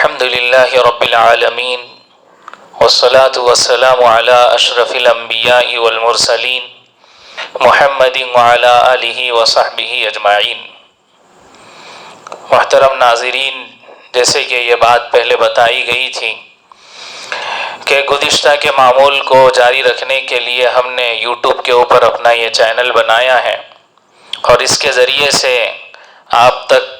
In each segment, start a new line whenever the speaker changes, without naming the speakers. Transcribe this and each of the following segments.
الحمد للہ رب العالمین والصلاة والسلام علی اشرف الانبیاء والمرسلین محمد وعلی آلہ وصحبہ اجمعین۔ محترم ناظرین، جیسے کہ یہ بات پہلے بتائی گئی تھی کہ گزشتہ کے معمول کو جاری رکھنے کے لیے ہم نے یوٹیوب کے اوپر اپنا یہ چینل بنایا ہے اور اس کے ذریعے سے آپ تک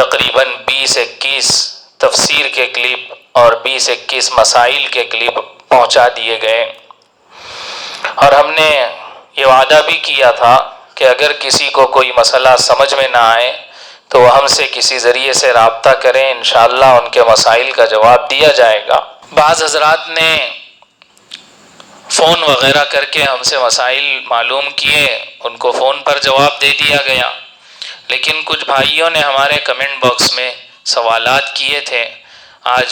تقریباً 20-21 تفسیر کے کلپ اور 20-21 مسائل کے کلپ پہنچا دیے گئے، اور ہم نے یہ وعدہ بھی کیا تھا کہ اگر کسی کو کوئی مسئلہ سمجھ میں نہ آئے تو وہ ہم سے کسی ذریعے سے رابطہ کریں، انشاءاللہ ان کے مسائل کا جواب دیا جائے گا۔ بعض حضرات نے فون وغیرہ کر کے ہم سے مسائل معلوم کیے، ان کو فون پر جواب دے دیا گیا، لیکن کچھ بھائیوں نے ہمارے کمنٹ باکس میں سوالات کیے تھے۔ آج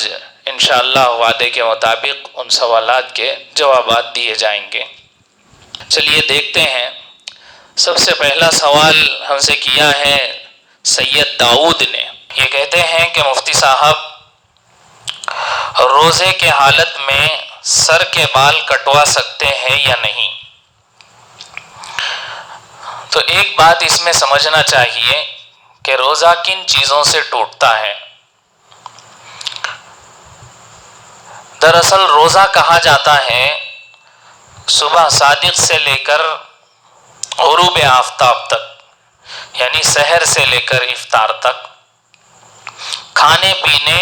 انشاءاللہ وعدے کے مطابق ان سوالات کے جوابات دیے جائیں گے۔ چلیے دیکھتے ہیں۔ سب سے پہلا سوال ہم سے کیا ہے سید داؤد نے۔ یہ کہتے ہیں کہ مفتی صاحب، روزے کے حالت میں سر کے بال کٹوا سکتے ہیں یا نہیں؟ تو ایک بات اس میں سمجھنا چاہیے کہ روزہ کن چیزوں سے ٹوٹتا ہے۔ دراصل روزہ کہا جاتا ہے صبح صادق سے لے کر غروب آفتاب تک، یعنی سحر سے لے کر افطار تک، کھانے پینے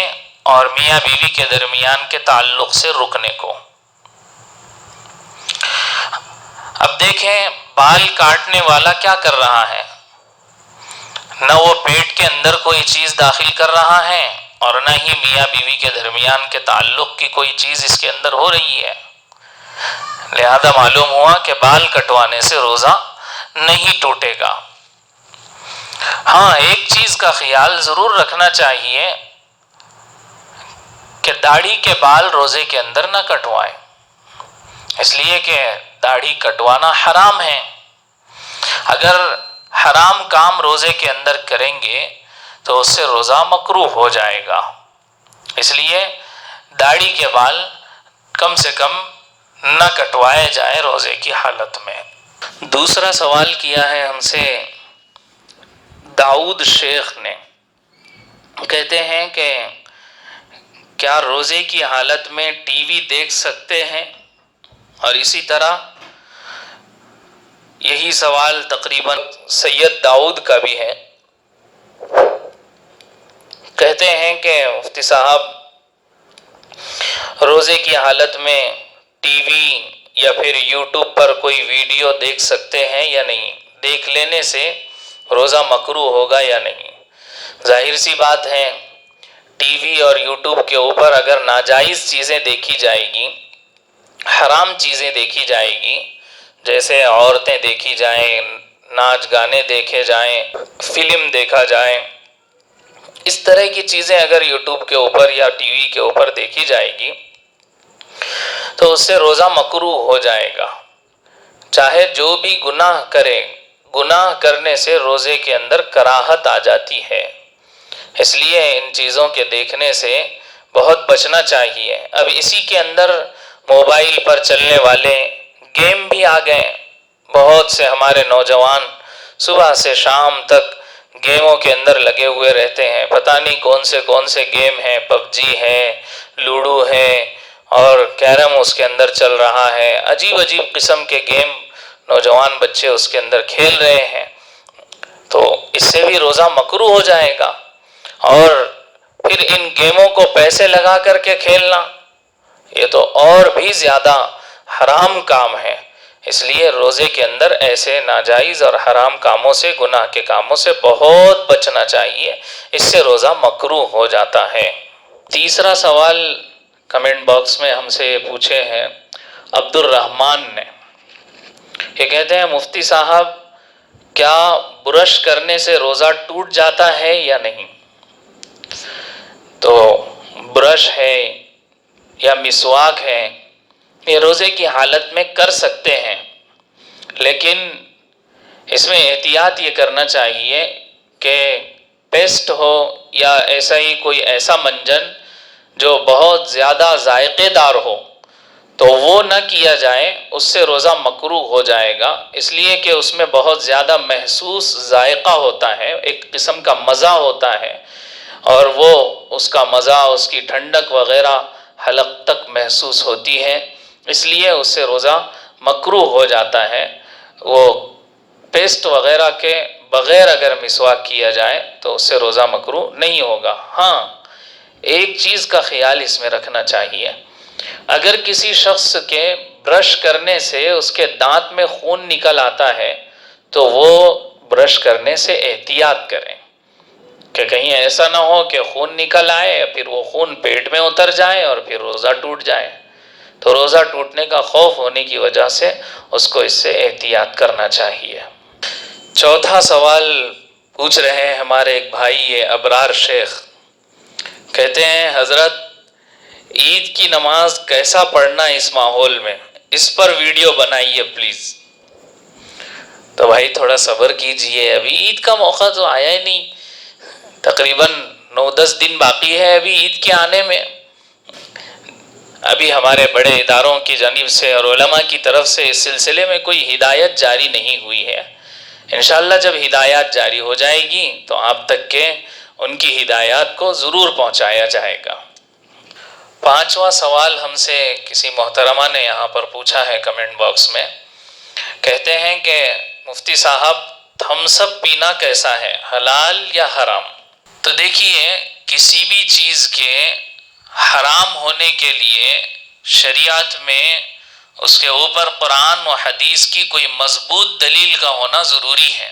اور میاں بیوی کے درمیان کے تعلق سے رکنے کو۔ اب دیکھیں، بال کاٹنے والا کیا کر رہا ہے؟ نہ وہ پیٹ کے اندر کوئی چیز داخل کر رہا ہے اور نہ ہی میاں بیوی کے درمیان کے تعلق کی کوئی چیز اس کے اندر ہو رہی ہے، لہذا معلوم ہوا کہ بال کٹوانے سے روزہ نہیں ٹوٹے گا۔ ہاں، ایک چیز کا خیال ضرور رکھنا چاہیے کہ داڑھی کے بال روزے کے اندر نہ کٹوائیں، اس لیے کہ داڑھی کٹوانا حرام ہے۔ اگر حرام کام روزے کے اندر کریں گے تو اس سے روزہ مکروہ ہو جائے گا، اس لیے داڑھی کے بال کم سے کم نہ کٹوائے جائیں روزے کی حالت میں۔ دوسرا سوال کیا ہے ہم سے داؤد شیخ نے۔ کہتے ہیں کہ کیا روزے کی حالت میں ٹی وی دیکھ سکتے ہیں؟ اور اسی طرح یہی سوال تقریباً سید داؤد کا بھی ہے۔ کہتے ہیں کہ مفتی صاحب، روزے کی حالت میں ٹی وی یا پھر یوٹیوب پر کوئی ویڈیو دیکھ سکتے ہیں یا نہیں؟ دیکھ لینے سے روزہ مکروہ ہوگا یا نہیں؟ ظاہر سی بات ہے، ٹی وی اور یوٹیوب کے اوپر اگر ناجائز چیزیں دیکھی جائے گی، حرام چیزیں دیکھی جائے گی، جیسے عورتیں دیکھی جائیں، ناچ گانے دیکھے جائیں، فلم دیکھا جائے، اس طرح کی چیزیں اگر یوٹیوب کے اوپر یا ٹی وی کے اوپر دیکھی جائے گی تو اس سے روزہ مکروہ ہو جائے گا۔ چاہے جو بھی گناہ کرے، گناہ کرنے سے روزے کے اندر کراہت آ جاتی ہے، اس لیے ان چیزوں کے دیکھنے سے بہت بچنا چاہیے۔ اب اسی کے اندر موبائل پر چلنے والے گیم بھی آ گئے۔ بہت سے ہمارے نوجوان صبح سے شام تک گیموں کے اندر لگے ہوئے رہتے ہیں، پتہ نہیں کون سے گیم ہیں، پب جی ہے، لوڈو ہے، اور کیرم اس کے اندر چل رہا ہے، عجیب قسم کے گیم نوجوان بچے اس کے اندر کھیل رہے ہیں، تو اس سے بھی روزہ مکروہ ہو جائے گا۔ اور پھر ان گیموں کو پیسے لگا کر کے کھیلنا، یہ تو اور بھی زیادہ حرام کام ہے۔ اس لیے روزے کے اندر ایسے ناجائز اور حرام کاموں سے، گناہ کے کاموں سے بہت بچنا چاہیے، اس سے روزہ مکروہ ہو جاتا ہے۔ تیسرا سوال کمنٹ باکس میں ہم سے پوچھے ہیں عبد الرحمن نے۔ یہ کہتے ہیں مفتی صاحب، کیا برش کرنے سے روزہ ٹوٹ جاتا ہے یا نہیں؟ تو برش ہے یا مسواک ہے، یہ روزے کی حالت میں کر سکتے ہیں، لیکن اس میں احتیاط یہ کرنا چاہیے کہ پیسٹ ہو یا ایسا ہی کوئی ایسا منجن جو بہت زیادہ ذائقے دار ہو تو وہ نہ کیا جائے، اس سے روزہ مکروہ ہو جائے گا، اس لیے کہ اس میں بہت زیادہ محسوس ذائقہ ہوتا ہے، ایک قسم کا مزہ ہوتا ہے، اور وہ اس کا مزہ، اس کی ٹھنڈک وغیرہ حلق تک محسوس ہوتی ہے، اس لیے اس سے روزہ مکروہ ہو جاتا ہے۔ وہ پیسٹ وغیرہ کے بغیر اگر مسواک کیا جائے تو اس سے روزہ مکروہ نہیں ہوگا۔ ہاں، ایک چیز کا خیال اس میں رکھنا چاہیے، اگر کسی شخص کے برش کرنے سے اس کے دانت میں خون نکل آتا ہے تو وہ برش کرنے سے احتیاط کریں کہ کہیں ایسا نہ ہو کہ خون نکل آئے، پھر وہ خون پیٹ میں اتر جائے اور پھر روزہ ٹوٹ جائے۔ تو روزہ ٹوٹنے کا خوف ہونے کی وجہ سے اس کو اس سے احتیاط کرنا چاہیے۔ چوتھا سوال پوچھ رہے ہیں ہمارے ایک بھائی ابرار شیخ، کہتے ہیں حضرت عید کی نماز کیسا پڑھنا اس ماحول میں، اس پر ویڈیو بنائیے پلیز۔ تو بھائی تھوڑا صبر کیجئے، ابھی عید کا موقع تو آیا ہی نہیں، تقریباً 9-10 دن باقی ہے ابھی عید کے آنے میں۔ ابھی ہمارے بڑے اداروں کی جانب سے اور علماء کی طرف سے اس سلسلے میں کوئی ہدایت جاری نہیں ہوئی ہے۔ انشاءاللہ جب ہدایات جاری ہو جائے گی تو آپ تک کے ان کی ہدایات کو ضرور پہنچایا جائے گا۔ پانچواں سوال ہم سے کسی محترمہ نے یہاں پر پوچھا ہے کمنٹ باکس میں، کہتے ہیں کہ مفتی صاحب تھمس اپ پینا کیسا ہے، حلال یا حرام؟ تو دیکھیے، کسی بھی چیز کے حرام ہونے کے لیے شریعت میں اس کے اوپر قرآن و حدیث کی کوئی مضبوط دلیل کا ہونا ضروری ہے۔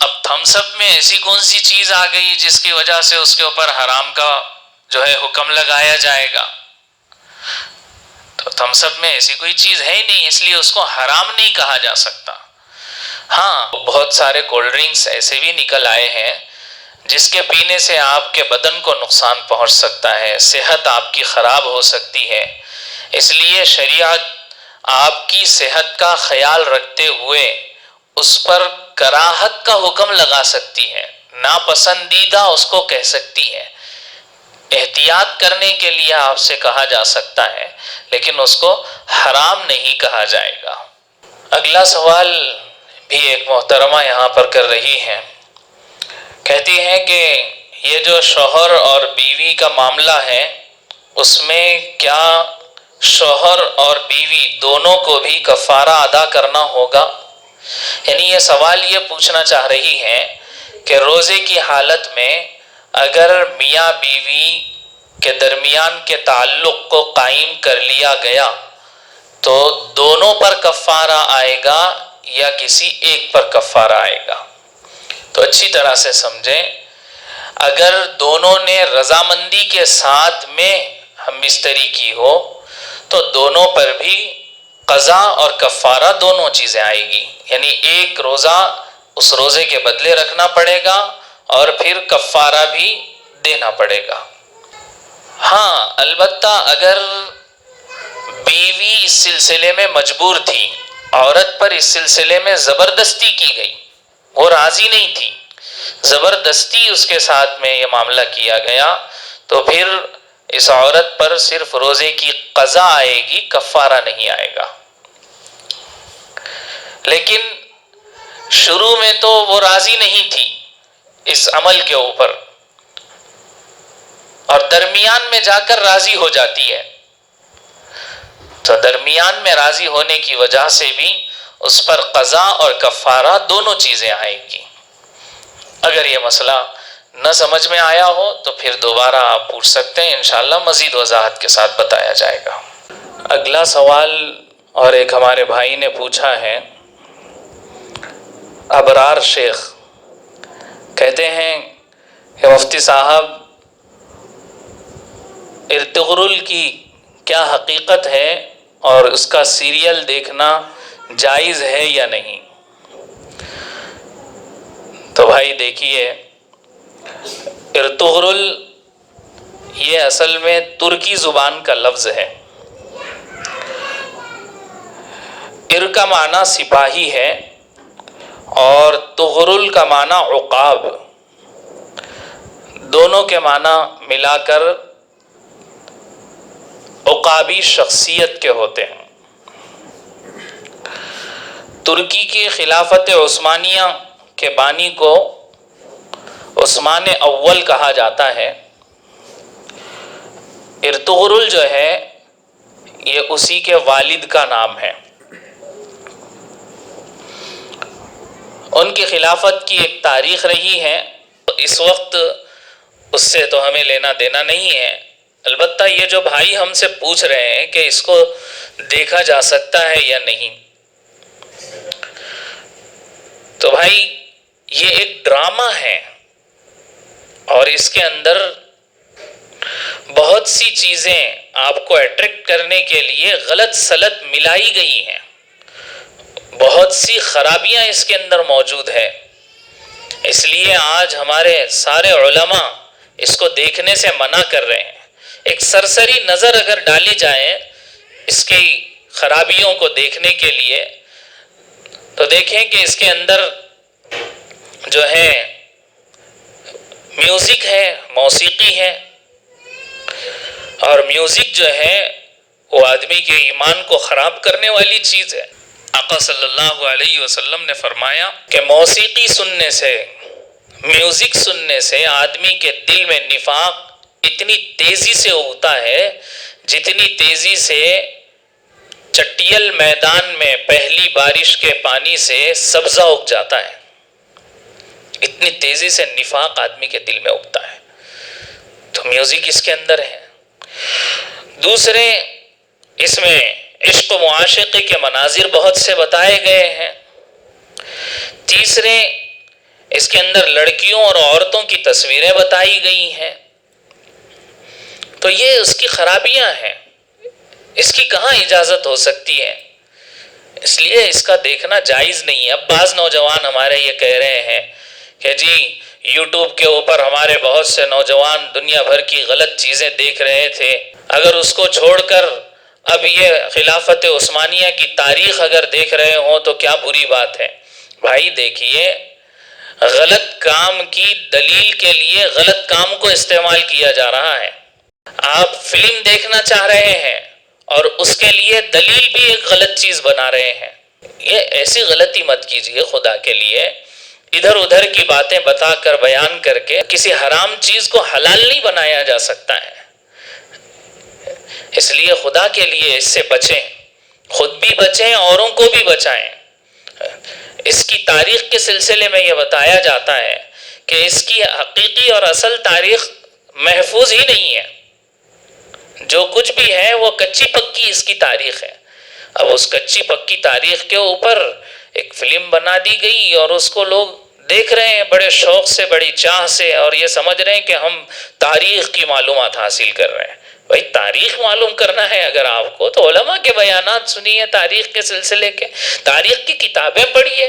اب تھمس اپ میں ایسی کون سی چیز آ گئی جس کی وجہ سے اس کے اوپر حرام کا جو ہے حکم لگایا جائے گا؟ تو تھمس اپ میں ایسی کوئی چیز ہے ہی نہیں، اس لیے اس کو حرام نہیں کہا جا سکتا۔ ہاں، بہت سارے کولڈ ڈرنکس ایسے بھی نکل آئے ہیں جس کے پینے سے آپ کے بدن کو نقصان پہنچ سکتا ہے، صحت آپ کی خراب ہو سکتی ہے، اس لیے شریعت آپ کی صحت کا خیال رکھتے ہوئے اس پر کراہت کا حکم لگا سکتی ہے، ناپسندیدہ اس کو کہہ سکتی ہے، احتیاط کرنے کے لیے آپ سے کہا جا سکتا ہے، لیکن اس کو حرام نہیں کہا جائے گا۔ اگلا سوال بھی ایک محترمہ یہاں پر کر رہی ہے، کہتی ہیں کہ یہ جو شوہر اور بیوی کا معاملہ ہے اس میں کیا شوہر اور بیوی دونوں کو بھی کفارہ ادا کرنا ہوگا؟ یعنی یہ سوال یہ پوچھنا چاہ رہی ہے کہ روزے کی حالت میں اگر میاں بیوی کے درمیان کے تعلق کو قائم کر لیا گیا تو دونوں پر کفارہ آئے گا یا کسی ایک پر کفارہ آئے گا؟ تو اچھی طرح سے سمجھیں، اگر دونوں نے رضامندی کے ساتھ میں ہم بستری کی ہو تو دونوں پر بھی قضا اور کفارہ دونوں چیزیں آئے گی، یعنی ایک روزہ اس روزے کے بدلے رکھنا پڑے گا اور پھر کفارہ بھی دینا پڑے گا۔ ہاں، البتہ اگر بیوی اس سلسلے میں مجبور تھی، عورت پر اس سلسلے میں زبردستی کی گئی، وہ راضی نہیں تھی، زبردستی اس کے ساتھ میں یہ معاملہ کیا گیا، تو پھر اس عورت پر صرف روزے کی قضا آئے گی، کفارہ نہیں آئے گا۔ لیکن شروع میں تو وہ راضی نہیں تھی اس عمل کے اوپر، اور درمیان میں جا کر راضی ہو جاتی ہے، تو درمیان میں راضی ہونے کی وجہ سے بھی اس پر قضا اور کفارہ دونوں چیزیں آئیں گی۔ اگر یہ مسئلہ نہ سمجھ میں آیا ہو تو پھر دوبارہ آپ پوچھ سکتے ہیں، انشاءاللہ مزید وضاحت کے ساتھ بتایا جائے گا۔ اگلا سوال اور ایک ہمارے بھائی نے پوچھا ہے، ابرار شیخ کہتے ہیں کہ مفتی صاحب ارطغرل کی کیا حقیقت ہے اور اس کا سیریل دیکھنا جائز ہے یا نہیں؟ تو بھائی دیکھیے، ارطغرل یہ اصل میں ترکی زبان کا لفظ ہے۔ ار کا معنی سپاہی ہے اور طغرل کا معنی عقاب۔ دونوں کے معنی ملا کر عقابی شخصیت کے ہوتے ہیں۔ ترکی کی خلافت عثمانیہ کے بانی کو عثمان اول کہا جاتا ہے۔ ارطغرل جو ہے یہ اسی کے والد کا نام ہے۔ ان کی خلافت کی ایک تاریخ رہی ہے، اس وقت اس سے تو ہمیں لینا دینا نہیں ہے، البتہ یہ جو بھائی ہم سے پوچھ رہے ہیں کہ اس کو دیکھا جا سکتا ہے یا نہیں، تو بھائی یہ ایک ڈرامہ ہے اور اس کے اندر بہت سی چیزیں آپ کو اٹریکٹ کرنے کے لیے غلط سلط ملائی گئی ہیں، بہت سی خرابیاں اس کے اندر موجود ہے۔ اس لیے آج ہمارے سارے علماء اس کو دیکھنے سے منع کر رہے ہیں۔ ایک سرسری نظر اگر ڈالی جائے اس کی خرابیوں کو دیکھنے کے لیے تو دیکھیں کہ اس کے اندر جو ہے میوزک ہے، موسیقی ہے، اور میوزک جو ہے وہ آدمی کے ایمان کو خراب کرنے والی چیز ہے۔ آقا صلی اللہ علیہ وسلم نے فرمایا کہ موسیقی سننے سے، میوزک سننے سے آدمی کے دل میں نفاق اتنی تیزی سے اگتا ہے جتنی تیزی سے چٹیل میدان میں پہلی بارش کے پانی سے سبزہ اگ جاتا ہے، اتنی تیزی سے نفاق آدمی کے دل میں اگتا ہے۔ تو میوزک اس کے اندر ہے۔ دوسرے، اس میں عشق و معاشقے کے مناظر بہت سے بتائے گئے ہیں۔ تیسرے، اس کے اندر لڑکیوں اور عورتوں کی تصویریں بتائی گئی ہیں۔ تو یہ اس کی خرابیاں ہیں، اس کی کہاں اجازت ہو سکتی ہے؟ اس لیے اس کا دیکھنا جائز نہیں ہے۔ اب بعض نوجوان ہمارے یہ کہہ رہے ہیں کہ جی یوٹیوب کے اوپر ہمارے بہت سے نوجوان دنیا بھر کی غلط چیزیں دیکھ رہے تھے، اگر اس کو چھوڑ کر اب یہ خلافت عثمانیہ کی تاریخ اگر دیکھ رہے ہوں تو کیا بری بات ہے؟ بھائی دیکھیے، غلط کام کی دلیل کے لیے غلط کام کو استعمال کیا جا رہا ہے۔ آپ فلم دیکھنا چاہ رہے ہیں اور اس کے لیے دلیل بھی ایک غلط چیز بنا رہے ہیں۔ یہ ایسی غلطی مت کیجیے خدا کے لیے، ادھر ادھر کی باتیں بتا کر بیان کر کے کسی حرام چیز کو حلال نہیں بنایا جا سکتا ہے۔ اس لیے خدا کے لیے اس سے بچیں، خود بھی بچیں، اوروں کو بھی بچائیں۔ اس کی تاریخ کے سلسلے میں یہ بتایا جاتا ہے کہ اس کی حقیقی اور اصل تاریخ محفوظ ہی نہیں ہے، جو کچھ بھی ہے وہ کچی پکی اس کی تاریخ ہے۔ اب اس کچی پکی تاریخ کے اوپر ایک فلم بنا دی گئی اور اس کو لوگ دیکھ رہے ہیں بڑے شوق سے، بڑی چاہ سے، اور یہ سمجھ رہے ہیں کہ ہم تاریخ کی معلومات حاصل کر رہے ہیں۔ بھائی تاریخ معلوم کرنا ہے اگر آپ کو تو علماء کے بیانات سنیے تاریخ کے سلسلے کے، تاریخ کی کتابیں پڑھیے،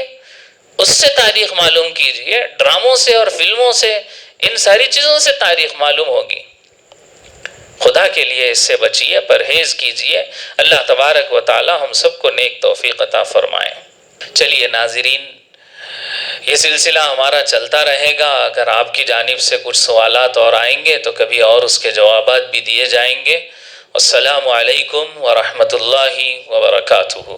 اس سے تاریخ معلوم کیجئے۔ ڈراموں سے اور فلموں سے، ان ساری چیزوں سے تاریخ معلوم ہوگی۔ خدا کے لیے اس سے بچیے، پرہیز کیجئے۔ اللہ تبارک و تعالی ہم سب کو نیک توفیق عطا فرمائے۔ چلیے ناظرین، یہ سلسلہ ہمارا چلتا رہے گا۔ اگر آپ کی جانب سے کچھ سوالات اور آئیں گے تو کبھی اور اس کے جوابات بھی دیے جائیں گے۔ السلام علیکم ورحمۃ اللہ وبرکاتہ۔